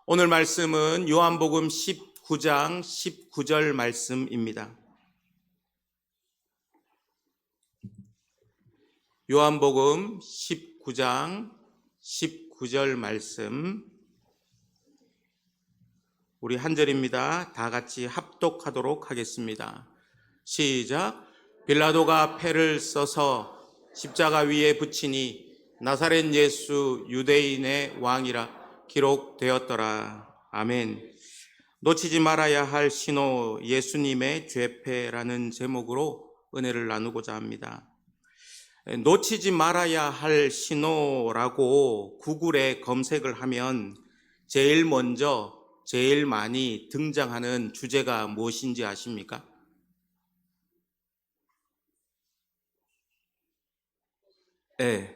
오늘 말씀은 요한복음 19장 19절 말씀입니다. 요한복음 19장 19절 말씀, 우리 한 절입니다. 다 같이 합독하도록 하겠습니다. 시작. 빌라도가 패를 써서 십자가 위에 붙이니 나사렛 예수 유대인의 왕이라 기록되었더라. 아멘. 놓치지 말아야 할 신호, 예수님의 죄패라는 제목으로 은혜를 나누고자 합니다. 놓치지 말아야 할 신호라고 구글에 검색을 하면 제일 먼저 제일 많이 등장하는 주제가 무엇인지 아십니까? 네,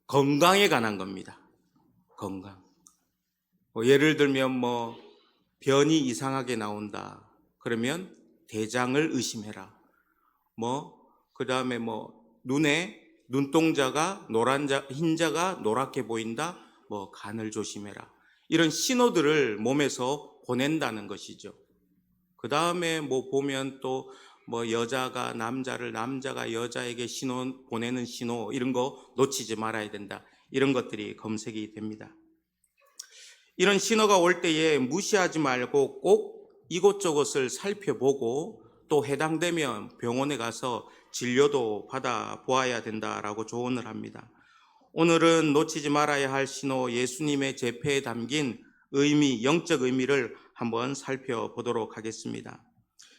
건강에 관한 겁니다. 건강. 예를 들면 변이 이상하게 나온다. 그러면 대장을 의심해라. 그다음에 눈에 눈동자가 흰자가 노랗게 보인다. 간을 조심해라. 이런 신호들을 몸에서 보낸다는 것이죠. 그다음에 보면 또 여자가 남자를, 남자가 여자에게 신호 보내는 신호, 이런 거 놓치지 말아야 된다. 이런 것들이 검색이 됩니다. 이런 신호가 올 때에 무시하지 말고 꼭 이곳저곳을 살펴보고 또 해당되면 병원에 가서 진료도 받아 보아야 된다라고 조언을 합니다. 오늘은 놓치지 말아야 할 신호, 예수님의 죄패에 담긴 의미, 영적 의미를 한번 살펴보도록 하겠습니다.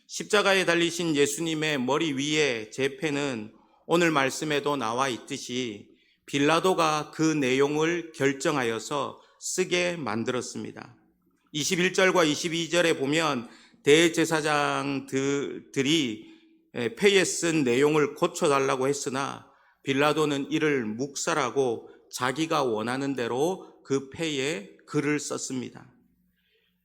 십자가에 달리신 예수님의 머리 위에 죄패는 오늘 말씀에도 나와 있듯이 빌라도가 그 내용을 결정하여서 쓰게 만들었습니다. 21절과 22절에 보면 대제사장들이 패에 쓴 내용을 고쳐달라고 했으나 빌라도는 이를 묵살하고 자기가 원하는 대로 그 패에 글을 썼습니다.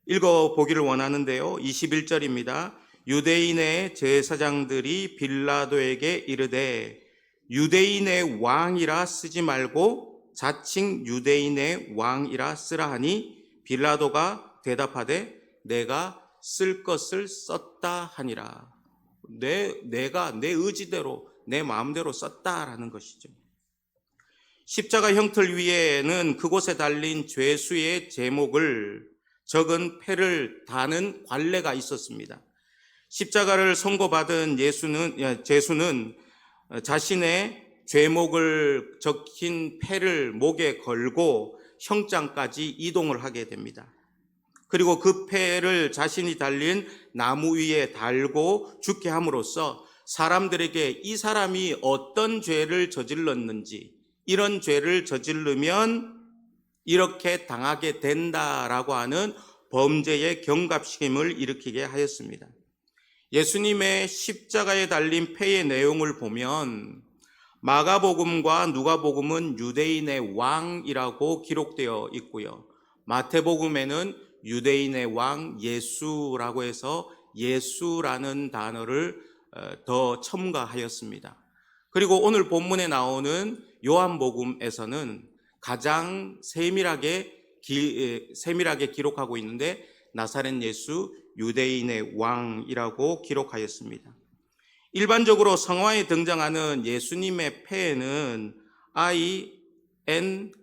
읽어보기를 원하는데요. 21절입니다. 유대인의 제사장들이 빌라도에게 이르되 유대인의 왕이라 쓰지 말고 자칭 유대인의 왕이라 쓰라 하니 빌라도가 대답하되 내가 쓸 것을 썼다 하니라. 내가 내 의지대로 내 마음대로 썼다라는 것이죠. 십자가 형틀 위에는 그곳에 달린 죄수의 제목을 적은 패를 다는 관례가 있었습니다. 십자가를 선고받은 제수는 자신의 죄목을 적힌 패를 목에 걸고 형장까지 이동을 하게 됩니다. 그리고 그 패를 자신이 달린 나무 위에 달고 죽게 함으로써 사람들에게 이 사람이 어떤 죄를 저질렀는지, 이런 죄를 저지르면 이렇게 당하게 된다라고 하는 범죄의 경각심을 일으키게 하였습니다. 예수님의 십자가에 달린 패의 내용을 보면 마가복음과 누가복음은 유대인의 왕이라고 기록되어 있고요. 마태복음에는 유대인의 왕 예수라고 해서 예수라는 단어를 더 첨가하였습니다. 그리고 오늘 본문에 나오는 요한복음에서는 가장 세밀하게 기록하고 있는데 나사렛 예수 유대인의 왕이라고 기록하였습니다. 일반적으로 성화에 등장하는 예수님의 패에는 INRI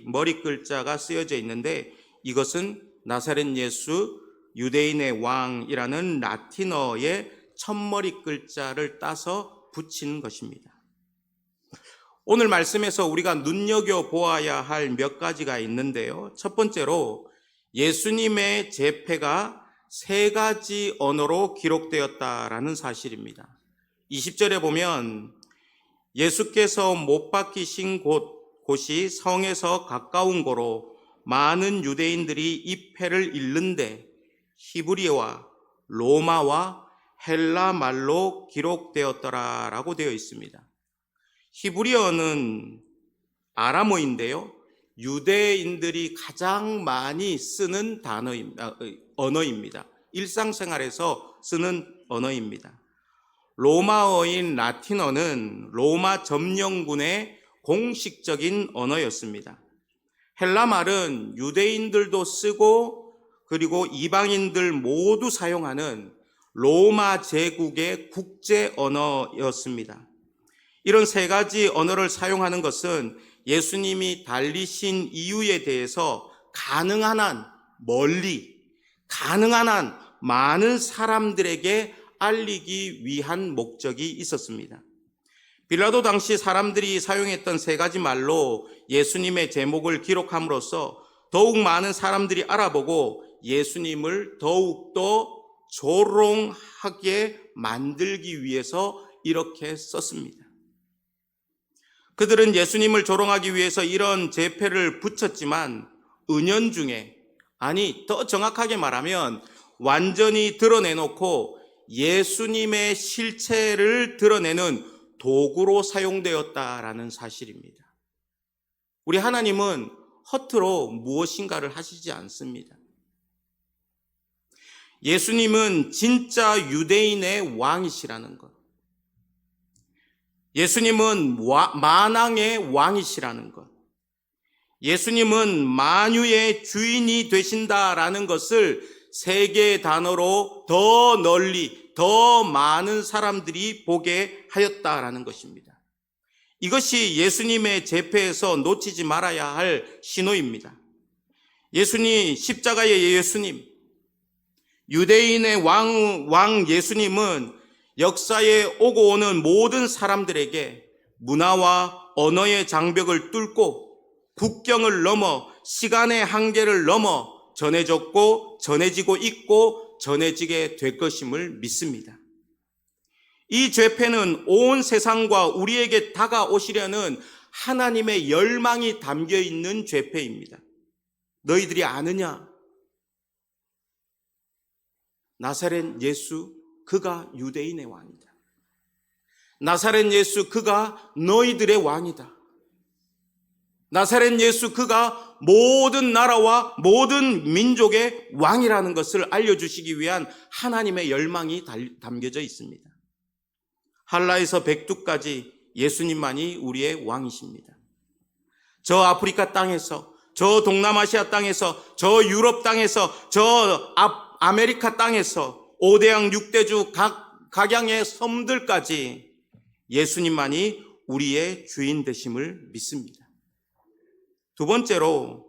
머리 글자가 쓰여져 있는데 이것은 나사렛 예수 유대인의 왕이라는 라틴어의 첫머리 글자를 따서 붙인 것입니다. 오늘 말씀에서 우리가 눈여겨보아야 할 몇 가지가 있는데요. 첫 번째로 예수님의 죄패가 세 가지 언어로 기록되었다라는 사실입니다. 20절에 보면 예수께서 못 박히신 곳이 성에서 가까운 고로 많은 유대인들이 이 패를 읽는데 히브리어와 로마와 헬라 말로 기록되었더라라고 되어 있습니다. 히브리어는 아람어인데요. 유대인들이 가장 많이 쓰는 언어입니다. 일상생활에서 쓰는 언어입니다. 로마어인 라틴어는 로마 점령군의 공식적인 언어였습니다. 헬라 말은 유대인들도 쓰고 그리고 이방인들 모두 사용하는 로마 제국의 국제 언어였습니다. 이런 세 가지 언어를 사용하는 것은 예수님이 달리신 이유에 대해서 가능한 한 멀리, 가능한 한 많은 사람들에게 알리기 위한 목적이 있었습니다. 빌라도 당시 사람들이 사용했던 세 가지 말로 예수님의 제목을 기록함으로써 더욱 많은 사람들이 알아보고 예수님을 더욱더 조롱하게 만들기 위해서 이렇게 썼습니다. 그들은 예수님을 조롱하기 위해서 이런 제패를 붙였지만 은연중에, 아니 더 정확하게 말하면 완전히 드러내놓고 예수님의 실체를 드러내는 도구로 사용되었다라는 사실입니다. 우리 하나님은 허투루 무엇인가를 하시지 않습니다. 예수님은 진짜 유대인의 왕이시라는 것, 예수님은 만왕의 왕이시라는 것, 예수님은 만유의 주인이 되신다라는 것을 세 개의 단어로 더 널리, 더 많은 사람들이 보게 하였다라는 것입니다. 이것이 예수님의 제패에서 놓치지 말아야 할 신호입니다. 예수님, 십자가의 예수님, 유대인의 왕 예수님은 역사에 오고 오는 모든 사람들에게 문화와 언어의 장벽을 뚫고 국경을 넘어 시간의 한계를 넘어 전해졌고 전해지고 있고 전해지게 될 것임을 믿습니다. 이 죄패는 온 세상과 우리에게 다가오시려는 하나님의 열망이 담겨 있는 죄패입니다. 너희들이 아느냐? 나사렛 예수 그가 유대인의 왕이다. 나사렛 예수 그가 너희들의 왕이다. 나사렛 예수 그가 모든 나라와 모든 민족의 왕이라는 것을 알려주시기 위한 하나님의 열망이 담겨져 있습니다. 한라에서 백두까지 예수님만이 우리의 왕이십니다. 저 아프리카 땅에서, 저 동남아시아 땅에서, 저 유럽 땅에서, 저 아메리카 땅에서 5대양 6대주 각양의 섬들까지 예수님만이 우리의 주인 되심을 믿습니다. 두 번째로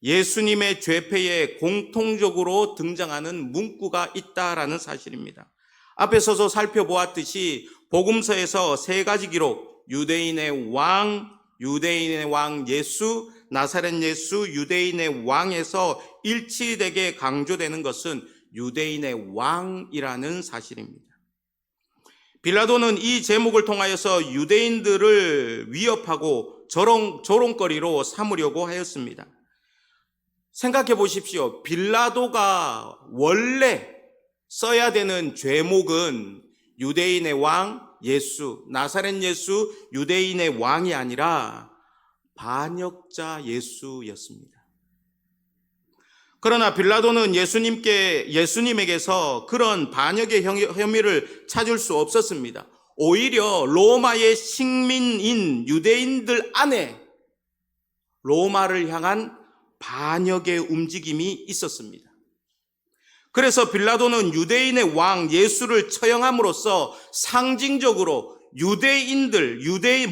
예수님의 죄패에 공통적으로 등장하는 문구가 있다라는 사실입니다. 앞에 서서 살펴보았듯이 복음서에서 세 가지 기록, 유대인의 왕 예수, 나사렛 예수, 유대인의 왕에서 일치되게 강조되는 것은 유대인의 왕이라는 사실입니다. 빌라도는 이 제목을 통하여서 유대인들을 위협하고 조롱거리로 삼으려고 하였습니다. 생각해 보십시오. 빌라도가 원래 써야 되는 죄목은 유대인의 왕 예수, 나사렛 예수, 유대인의 왕이 아니라 반역자 예수였습니다. 그러나 빌라도는 예수님에게서 그런 반역의 혐의를 찾을 수 없었습니다. 오히려 로마의 식민인 유대인들 안에 로마를 향한 반역의 움직임이 있었습니다. 그래서 빌라도는 유대인의 왕 예수를 처형함으로써 상징적으로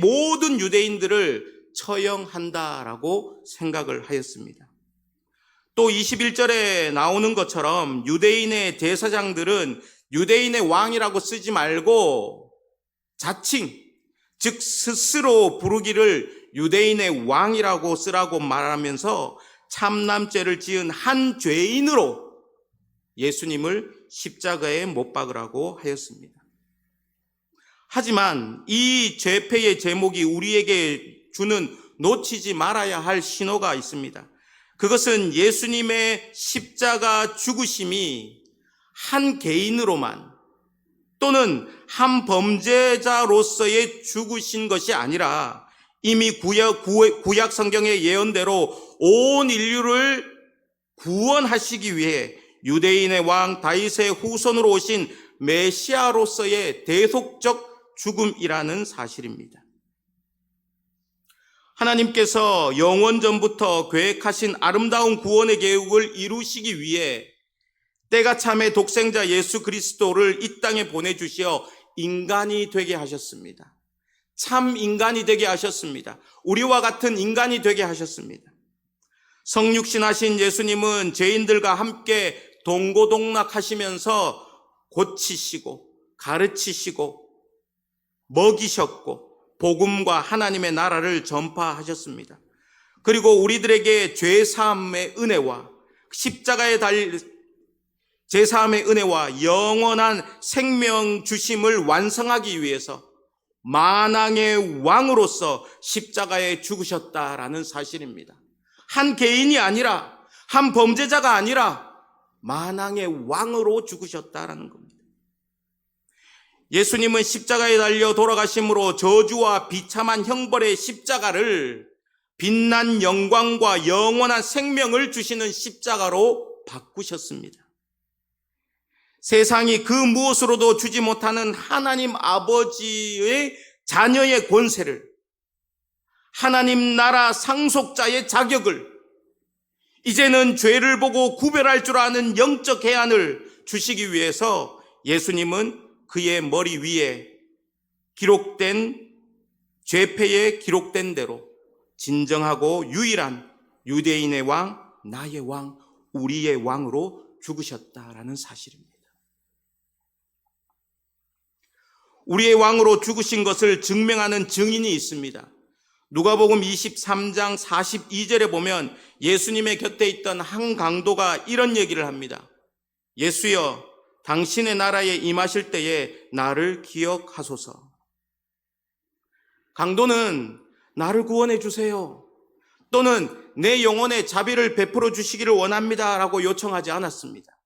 모든 유대인들을 처형한다라고 생각을 하였습니다. 또 21절에 나오는 것처럼 유대인의 대사장들은 유대인의 왕이라고 쓰지 말고 자칭, 즉 스스로 부르기를 유대인의 왕이라고 쓰라고 말하면서 참남죄를 지은 한 죄인으로 예수님을 십자가에 못 박으라고 하였습니다. 하지만 이 죄패의 제목이 우리에게 주는 놓치지 말아야 할 신호가 있습니다. 그것은 예수님의 십자가 죽으심이 한 개인으로만 또는 한 범죄자로서의 죽으신 것이 아니라 이미 구약 성경의 예언대로 온 인류를 구원하시기 위해 유대인의 왕 다윗의 후손으로 오신 메시아로서의 대속적 죽음이라는 사실입니다. 하나님께서 영원전부터 계획하신 아름다운 구원의 계획을 이루시기 위해 때가 참에 독생자 예수 그리스도를 이 땅에 보내주시어 인간이 되게 하셨습니다. 참 인간이 되게 하셨습니다. 우리와 같은 인간이 되게 하셨습니다. 성육신하신 예수님은 죄인들과 함께 동고동락하시면서 고치시고 가르치시고 먹이셨고 복음과 하나님의 나라를 전파하셨습니다. 그리고 우리들에게 죄사함의 은혜와 십자가에 달린 죄사함의 은혜와 영원한 생명 주심을 완성하기 위해서 만왕의 왕으로서 십자가에 죽으셨다라는 사실입니다. 한 개인이 아니라, 한 범죄자가 아니라 만왕의 왕으로 죽으셨다라는 겁니다. 예수님은 십자가에 달려 돌아가심으로 저주와 비참한 형벌의 십자가를 빛난 영광과 영원한 생명을 주시는 십자가로 바꾸셨습니다. 세상이 그 무엇으로도 주지 못하는 하나님 아버지의 자녀의 권세를, 하나님 나라 상속자의 자격을, 이제는 죄를 보고 구별할 줄 아는 영적 계한을 주시기 위해서 예수님은 그의 머리 위에 기록된 죄패에 기록된 대로 진정하고 유일한 유대인의 왕, 나의 왕, 우리의 왕으로 죽으셨다라는 사실입니다. 우리의 왕으로 죽으신 것을 증명하는 증인이 있습니다. 누가복음 23장 42절에 보면 예수님의 곁에 있던 한 강도가 이런 얘기를 합니다. 예수여, 당신의 나라에 임하실 때에 나를 기억하소서. 강도는 나를 구원해 주세요, 또는 내 영혼에 자비를 베풀어 주시기를 원합니다 라고 요청하지 않았습니다.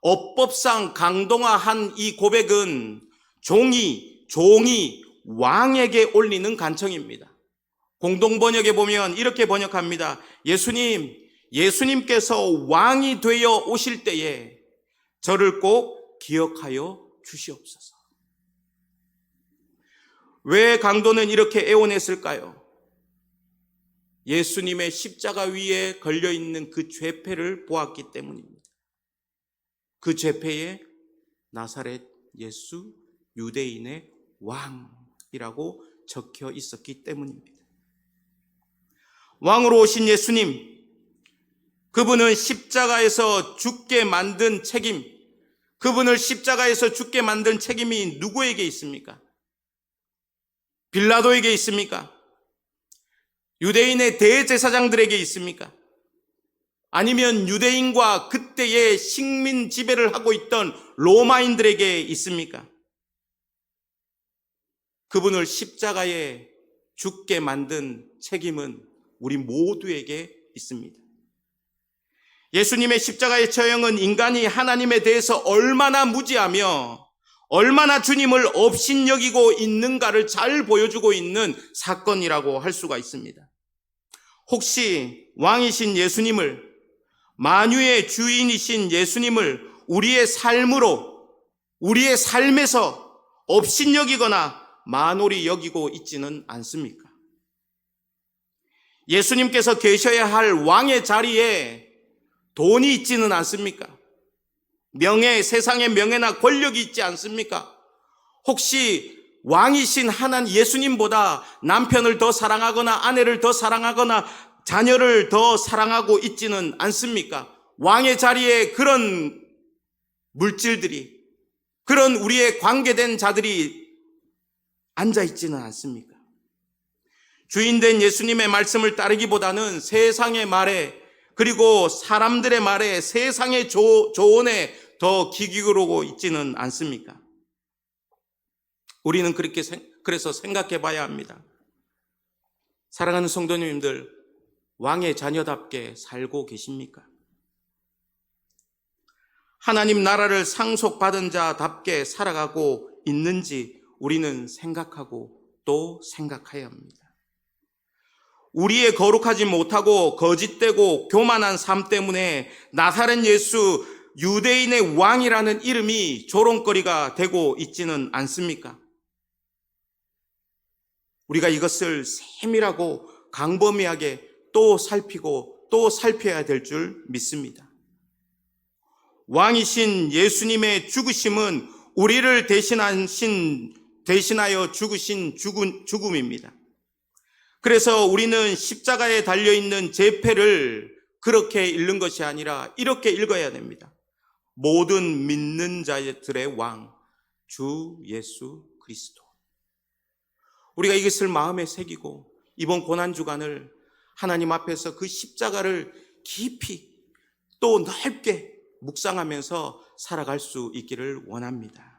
어법상 강동화한 이 고백은 종이 왕에게 올리는 간청입니다. 공동번역에 보면 이렇게 번역합니다. 예수님께서 왕이 되어 오실 때에 저를 꼭 기억하여 주시옵소서. 왜 강도는 이렇게 애원했을까요? 예수님의 십자가 위에 걸려있는 그 죄패를 보았기 때문입니다. 그 죄패에 나사렛 예수 유대인의 왕이라고 적혀 있었기 때문입니다. 왕으로 오신 예수님, 그분은 십자가에서 죽게 만든 책임, 그분을 십자가에서 죽게 만든 책임이 누구에게 있습니까? 빌라도에게 있습니까? 유대인의 대제사장들에게 있습니까? 아니면 유대인과 그때의 식민 지배를 하고 있던 로마인들에게 있습니까? 그분을 십자가에 죽게 만든 책임은 우리 모두에게 있습니다. 예수님의 십자가의 처형은 인간이 하나님에 대해서 얼마나 무지하며 얼마나 주님을 업신여기고 있는가를 잘 보여주고 있는 사건이라고 할 수가 있습니다. 혹시 왕이신 예수님을, 만유의 주인이신 예수님을 우리의 삶으로, 우리의 삶에서 업신여기거나 만홀히 여기고 있지는 않습니까? 예수님께서 계셔야 할 왕의 자리에 돈이 있지는 않습니까? 세상의 명예나 권력이 있지 않습니까? 혹시 왕이신 하나님 예수님보다 남편을 더 사랑하거나 아내를 더 사랑하거나 자녀를 더 사랑하고 있지는 않습니까? 왕의 자리에 그런 물질들이, 그런 우리의 관계된 자들이 앉아 있지는 않습니까? 주인된 예수님의 말씀을 따르기보다는 세상의 말에, 그리고 사람들의 말에, 세상의 조언에 더 귀 기울이고 있지는 않습니까? 우리는 그래서 생각해 봐야 합니다. 사랑하는 성도님들, 왕의 자녀답게 살고 계십니까? 하나님 나라를 상속받은 자답게 살아가고 있는지 우리는 생각하고 또 생각해야 합니다. 우리의 거룩하지 못하고 거짓되고 교만한 삶 때문에 나사렛 예수 유대인의 왕이라는 이름이 조롱거리가 되고 있지는 않습니까? 우리가 이것을 세밀하고 광범위하게 또 살피고 또 살펴야 될 줄 믿습니다. 왕이신 예수님의 죽으심은 우리를 대신하여 죽으신 죽음입니다. 그래서 우리는 십자가에 달려있는 제 패를 그렇게 읽는 것이 아니라 이렇게 읽어야 됩니다. 모든 믿는 자들의 왕, 주 예수 그리스도. 우리가 이것을 마음에 새기고 이번 고난주간을 하나님 앞에서 그 십자가를 깊이 또 넓게 묵상하면서 살아갈 수 있기를 원합니다.